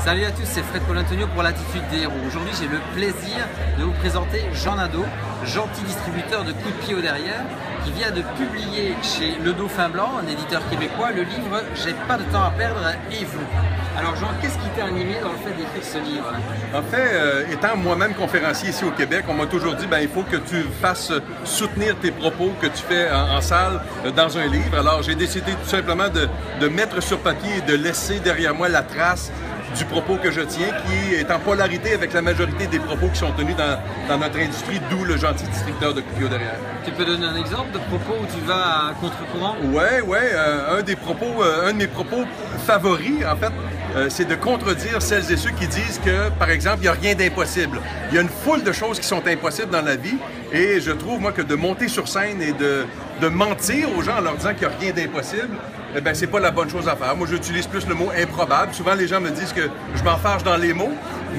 Salut à tous, c'est Fred Paul Antonio pour l'Attitude des Héros. Aujourd'hui, j'ai le plaisir de vous présenter Jean Nadeau, gentil distributeur de coups de pied au derrière, qui vient de publier chez Le Dauphin Blanc, un éditeur québécois, le livre « J'ai pas de temps à perdre et vous ». Alors Jean, qu'est-ce qui t'a animé dans le fait d'écrire ce livre? En fait, étant moi-même conférencier ici au Québec, on m'a toujours dit il faut que tu fasses soutenir tes propos que tu fais en salle dans un livre. Alors j'ai décidé tout simplement de mettre sur papier et de laisser derrière moi la trace du propos que je tiens, qui est en polarité avec la majorité des propos qui sont tenus dans notre industrie, d'où le gentil distributeur de coups de pied au derrière. Tu peux donner un exemple de propos où tu vas à contre-courant? Ouais. Un de mes propos favoris, en fait, c'est de contredire celles et ceux qui disent que, par exemple, il n'y a rien d'impossible. Il y a une foule de choses qui sont impossibles dans la vie et je trouve, moi, que de monter sur scène et de mentir aux gens en leur disant qu'il n'y a rien d'impossible, eh bien, c'est pas la bonne chose à faire. Moi, j'utilise plus le mot improbable. Souvent, les gens me disent que je m'enfarge dans les mots,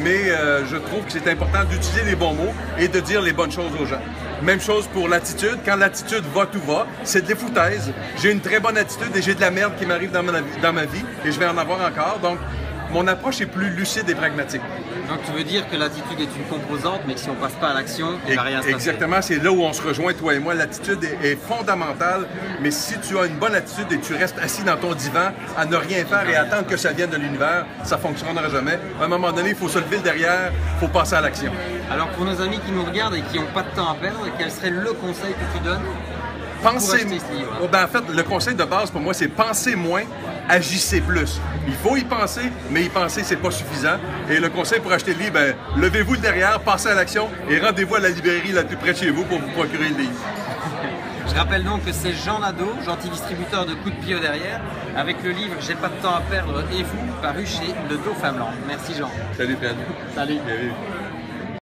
mais je trouve que c'est important d'utiliser les bons mots et de dire les bonnes choses aux gens. Même chose pour l'attitude. Quand l'attitude va, tout va. C'est de l'effoutaise. J'ai une très bonne attitude et j'ai de la merde qui m'arrive dans ma vie et je vais en avoir encore. Donc, mon approche est plus lucide et pragmatique. Donc tu veux dire que l'attitude est une composante, mais que si on ne passe pas à l'action, il ne va rien se passer. Exactement, c'est là où on se rejoint, toi et moi. L'attitude est fondamentale, mais si tu as une bonne attitude et tu restes assis dans ton divan à ne rien faire et attendre que ça vienne de l'univers, ça ne fonctionnera jamais. À un moment donné, il faut se lever le derrière, il faut passer à l'action. Alors pour nos amis qui nous regardent et qui n'ont pas de temps à perdre, quel serait le conseil que tu donnes? Pensez. En fait, le conseil de base pour moi, c'est penser moins, agissez plus. Il faut y penser, mais y penser, c'est pas suffisant. Et le conseil pour acheter le livre, levez-vous le derrière, passez à l'action et rendez-vous à la librairie la plus près de chez vous pour vous procurer le livre. Je rappelle donc que c'est Jean Nadeau, gentil distributeur de coups de pied au derrière, avec le livre J'ai pas de temps à perdre et vous, paru chez Le Dauphin Blanc. Merci Jean. Salut Fred. Salut. Bienvenue.